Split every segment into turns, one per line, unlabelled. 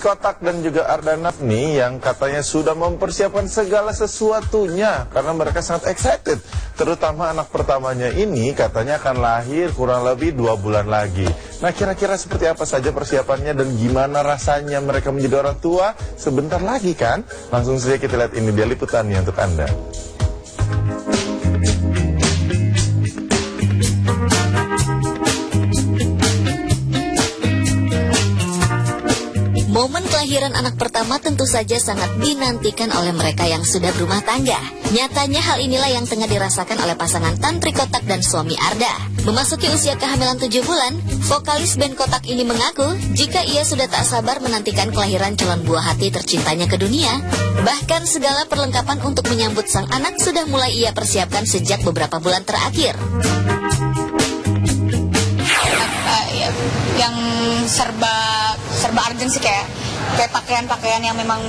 Kotak dan juga Ardanaf nih yang katanya sudah mempersiapkan segala sesuatunya karena mereka sangat excited. Terutama anak pertamanya ini katanya akan lahir kurang lebih 2 bulan lagi. Nah, kira-kira seperti apa saja persiapannya dan gimana rasanya mereka menjadi orang tua sebentar lagi kan? Langsung saja kita lihat ini dia liputannya untuk Anda.
Momen kelahiran anak pertama tentu saja sangat dinantikan oleh mereka yang sudah berumah tangga. Nyatanya hal inilah yang tengah dirasakan oleh pasangan Tantri Kotak dan suami Arda. Memasuki usia kehamilan 7 bulan, vokalis band Kotak ini mengaku jika ia sudah tak sabar menantikan kelahiran calon buah hati tercintanya ke dunia. Bahkan segala perlengkapan untuk menyambut sang anak sudah mulai ia persiapkan sejak beberapa bulan terakhir.
Yang serba urgent sih, kayak pakaian-pakaian yang memang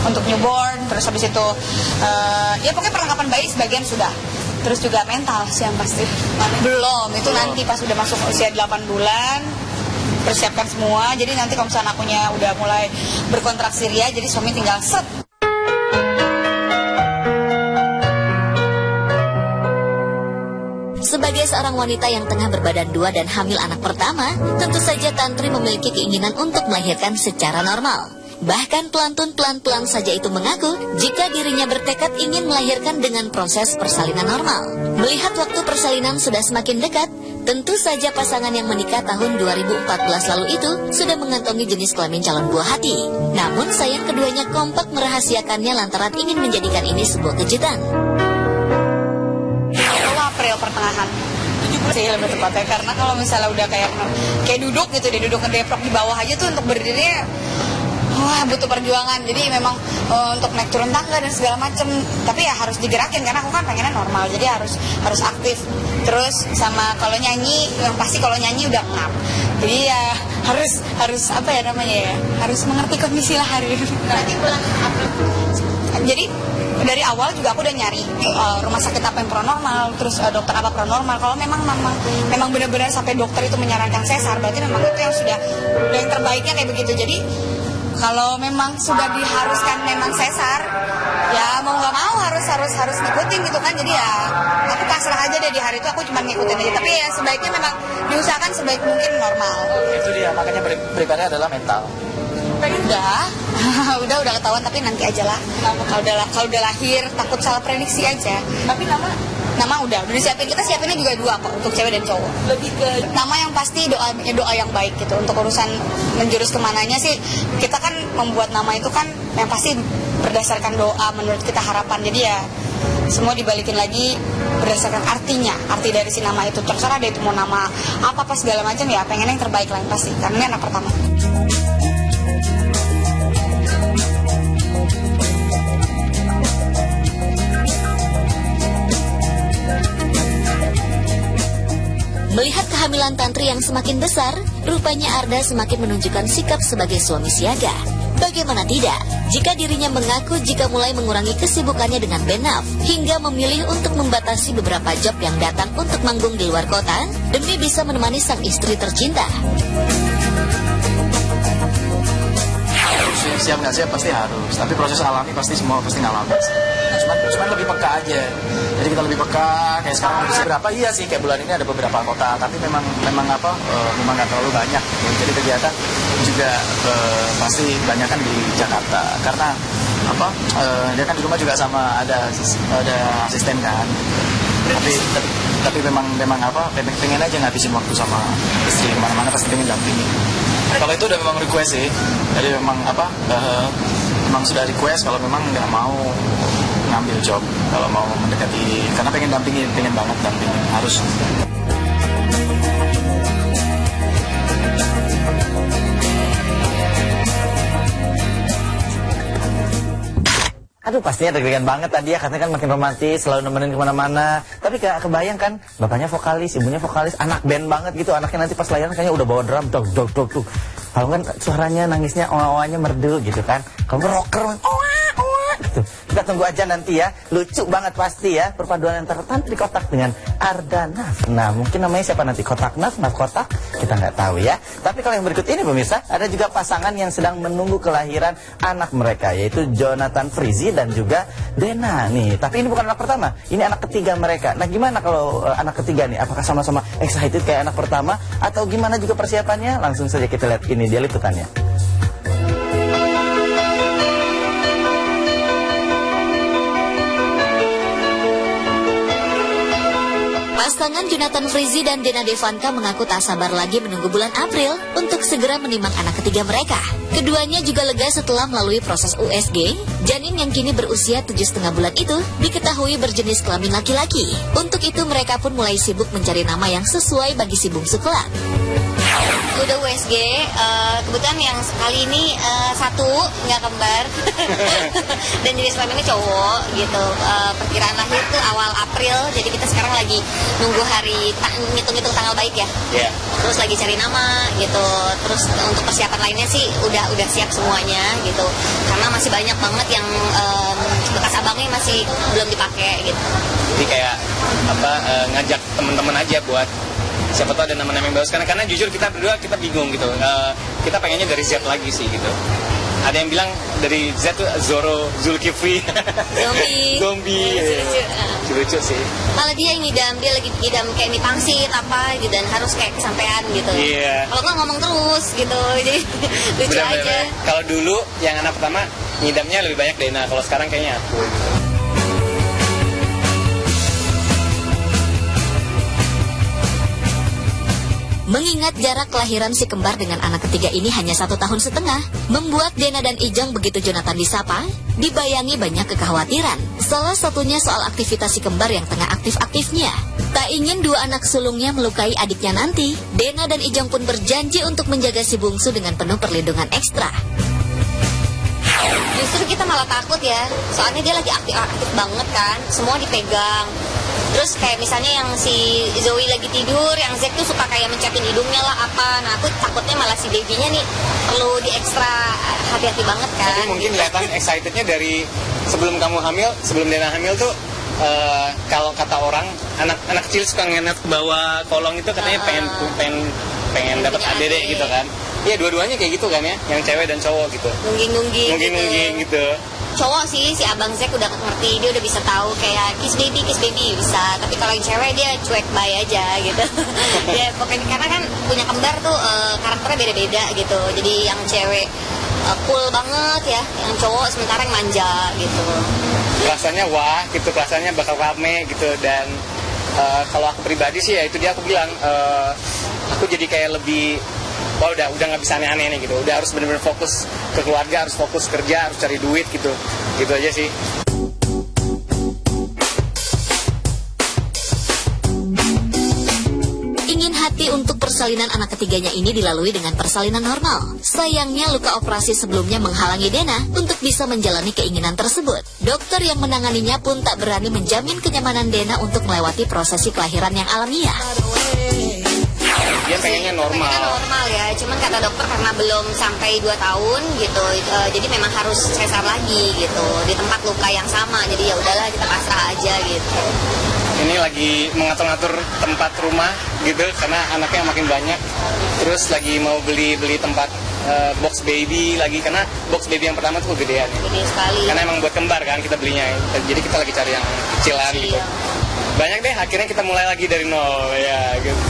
untuk newborn, terus habis itu ya pokoknya perlengkapan bayi sebagian sudah. Terus juga mental sih yang pasti belum, itu nanti pas udah masuk usia 8 bulan persiapkan semua. Jadi nanti kalau misalnya akunya udah mulai berkontraksi ria, jadi suami tinggal set.
Sebagai seorang wanita yang tengah berbadan 2 dan hamil anak pertama, tentu saja Tantri memiliki keinginan untuk melahirkan secara normal. Bahkan pelantun pelan-pelan saja itu mengaku jika dirinya bertekad ingin melahirkan dengan proses persalinan normal. Melihat waktu persalinan sudah semakin dekat, tentu saja pasangan yang menikah tahun 2014 lalu itu sudah mengantongi jenis kelamin calon buah hati. Namun sayang keduanya kompak merahasiakannya lantaran ingin menjadikan ini sebuah kejutan.
April pertengahan 70 sih lebih tepatnya, karena kalau misalnya udah kayak duduk gitu, dia duduk ngedeprok di bawah aja tuh untuk berdirinya wah butuh perjuangan. Jadi memang untuk naik turun tangga dan segala macem, tapi ya harus digerakin karena aku kan pengennya normal, jadi harus aktif. Terus sama kalau nyanyi, yang pasti kalau nyanyi udah ngap, jadi ya harus apa ya namanya ya, harus mengerti kondisi lah hari ini. Berarti bulan April. Jadi dari awal juga aku udah nyari rumah sakit apa yang pronormal, terus dokter apa pronormal. Kalau memang benar-benar sampai dokter itu menyarankan sesar, berarti memang itu yang sudah yang terbaiknya kayak begitu. Jadi kalau memang sudah diharuskan memang sesar, ya mau nggak mau harus ngikutin gitu kan. Jadi ya aku pasrah aja deh di hari itu, aku cuma ngikutin aja. Tapi ya sebaiknya memang diusahakan sebaik mungkin normal. Itu dia, makanya beribadah adalah mental. Udah ketahuan, tapi nanti aja lah. Kalau udah lahir takut salah prediksi aja. Tapi nama udah disiapin, kita siapinnya juga 2 kok untuk cewek dan cowok. Lebih ke nama yang pasti doa yang baik gitu. Untuk urusan menjurus kemananya sih, kita kan membuat nama itu kan yang pasti berdasarkan doa menurut kita harapan. Jadi ya semua dibalikin lagi berdasarkan artinya, arti dari si nama itu. Terserah deh itu mau nama apa segala macam, ya pengen yang terbaik lah yang pasti, karena ini anak pertama.
Melihat kehamilan Tantri yang semakin besar, rupanya Arda semakin menunjukkan sikap sebagai suami siaga. Bagaimana tidak, jika dirinya mengaku jika mulai mengurangi kesibukannya dengan Benaf, hingga memilih untuk membatasi beberapa job yang datang untuk manggung di luar kota, demi bisa menemani sang istri tercinta.
Siap nggak siap pasti harus, tapi proses alami pasti semua pasti ngalamin. Cuman lebih peka aja. Jadi kita lebih peka, kayak sekarang udah berapa, iya sih kayak bulan ini ada beberapa kota, tapi memang nggak terlalu banyak. Jadi kegiatan juga pasti banyak kan di Jakarta, karena dia kan di rumah juga sama ada asisten kan. Tapi memang pengen aja ngabisin waktu sama istri, kemana-mana pasti pengen dampingin. Kalau itu udah memang request sih, jadi memang memang sudah request kalau memang nggak mau ngambil job, kalau mau mendekati, karena pengen banget dampingin, harus.
Aduh, pastinya deg-degan banget tadi ya, katanya kan makin romantis, selalu nemenin kemana-mana. Tapi gak kebayang kan, bapaknya vokalis, ibunya vokalis, anak band banget gitu. Anaknya nanti pas lahiran kayaknya udah bawa drum, dog. Kalau kan suaranya, nangisnya, oa-oanya merdu gitu kan. Kalau rocker, oa gitu. Kita tunggu aja nanti ya. Lucu banget pasti ya perpaduan antara Tantri Kotak dengan Ardanaf. Nah, mungkin namanya siapa nanti? Kotak Naf Kotak? Kita nggak tahu ya. Tapi kalau yang berikut ini pemirsa, ada juga pasangan yang sedang menunggu kelahiran anak mereka, yaitu Jonathan Frizzy dan juga Dena nih. Tapi ini bukan anak pertama, ini anak ketiga mereka. Nah, gimana kalau anak ketiga nih? Apakah sama-sama excited kayak anak pertama atau gimana juga persiapannya? Langsung saja kita lihat ini dia liputannya.
Pasangan Jonathan Frizzy dan Dena Devanka mengaku tak sabar lagi menunggu bulan April untuk segera menimang anak ketiga mereka. Keduanya juga lega setelah melalui proses USG. Janin yang kini berusia 7,5 bulan itu diketahui berjenis kelamin laki-laki. Untuk itu mereka pun mulai sibuk mencari nama yang sesuai bagi si bungsu kelak.
Udah USG, kebetulan yang sekali ini satu nggak kembar dan jenis kelaminnya cowok gitu. Perkiraan lahir tuh awal April, jadi kita sekarang lagi nunggu hari ngitung-ngitung tanggal baik ya.
Iya.
Terus lagi cari nama gitu. Terus untuk persiapan lainnya sih udah siap semuanya gitu. Karena masih banyak banget yang bekas abangnya masih belum dipakai gitu.
Jadi kayak ngajak teman-teman aja buat siapa tahu ada nama-nama yang bagus, karena jujur kita berdua kita bingung gitu. Kita pengennya dari Z lagi sih gitu. Ada yang bilang dari Z tuh Zoro, Zulkifli, Zombie. Lucu sih.
Malah dia yang ngidam, dia lagi ngidam kayak mie pangsit apa gitu, dan harus kayak kesampean gitu.
Iya.
Kalau nggak ngomong terus gitu, jadi lucu
Bener-bener.
aja.
Kalau dulu yang anak pertama ngidamnya lebih banyak Dena, kalau sekarang kayaknya aku gitu.
Mengingat jarak kelahiran si kembar dengan anak ketiga ini hanya 1,5 tahun, membuat Dena dan Ijong begitu Jonathan disapa, dibayangi banyak kekhawatiran. Salah satunya soal aktivitas si kembar yang tengah aktif-aktifnya. Tak ingin dua anak sulungnya melukai adiknya nanti, Dena dan Ijong pun berjanji untuk menjaga si bungsu dengan penuh perlindungan ekstra.
Justru kita malah takut ya, soalnya dia lagi aktif banget kan, semua dipegang. Terus kayak misalnya yang si Zoe lagi tidur, yang Zack tuh suka kayak mencetin hidungnya lah apa. Nah aku takutnya malah si babynya nih perlu di ekstra hati-hati banget kan.
Tapi mungkin kelihatan excitednya dari sebelum kamu hamil, sebelum Dena hamil tuh kalau kata orang anak kecil suka ngenet ke bawah kolong itu katanya pengen dapat ADD gitu kan. Iya, dua-duanya kayak gitu kan ya, yang cewek dan cowok gitu. Nungging gitu.
Cowok sih, si abang Zack udah ngerti, dia udah bisa tahu kayak kiss baby bisa. Tapi kalau yang cewek dia cuek bye aja gitu. Ya pokoknya karena kan punya kembar tuh karakternya beda-beda gitu. Jadi yang cewek cool banget ya, yang cowok sementara yang manja gitu.
Rasanya wah gitu, rasanya bakal rame gitu. Dan kalau aku pribadi sih ya itu dia, aku bilang aku jadi kayak lebih wah udah nggak bisa aneh-aneh nih gitu, udah harus benar-benar fokus ke keluarga, harus fokus kerja, harus cari duit gitu aja sih.
Ingin hati untuk persalinan anak ketiganya ini dilalui dengan persalinan normal. Sayangnya luka operasi sebelumnya menghalangi Dena untuk bisa menjalani keinginan tersebut. Dokter yang menanganinya pun tak berani menjamin kenyamanan Dena untuk melewati prosesi kelahiran yang alamiah.
Dia pengennya normal.
Ya, cuman kata dokter karena belum sampai 2 tahun gitu, jadi memang harus sesar lagi gitu di tempat luka yang sama. Jadi ya udahlah kita pasrah aja gitu.
Ini lagi mengatur-ngatur tempat rumah gitu karena anaknya makin banyak. Terus lagi mau beli tempat box baby lagi, karena box baby yang pertama tuh kegedean.
Gede sekali.
Karena emang buat kembar kan kita belinya. Jadi kita lagi cari yang kecilan gitu. Banyak deh, akhirnya kita mulai lagi dari nol ya gitu.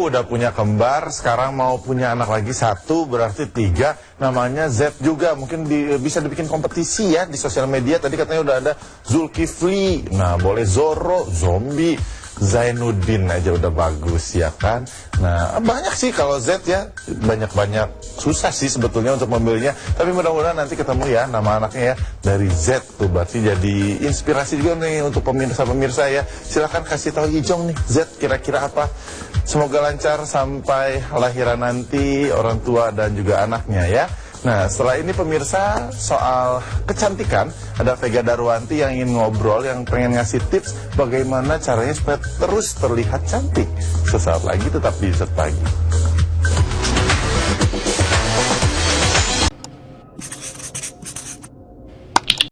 Udah punya kembar, sekarang mau punya anak lagi 1, berarti 3, namanya Z juga. Mungkin bisa dibikin kompetisi ya di sosial media. Tadi katanya udah ada Zulkifli, nah boleh Zoro, Zombie, Zainuddin aja udah bagus ya kan. Nah banyak sih kalau Z ya, banyak susah sih sebetulnya untuk memilihnya. Tapi mudah-mudahan nanti ketemu ya nama anaknya ya dari Z tuh, berarti jadi inspirasi juga nih untuk pemirsa-pemirsa ya. Silahkan kasih tahu Ijong nih Z kira-kira apa. Semoga lancar sampai lahiran nanti orang tua dan juga anaknya ya. Nah, setelah ini pemirsa, soal kecantikan, ada Vega Darwanti yang ingin ngobrol, yang pengen ngasih tips bagaimana caranya supaya terus terlihat cantik. Sesaat lagi tetap di Zet Pagi.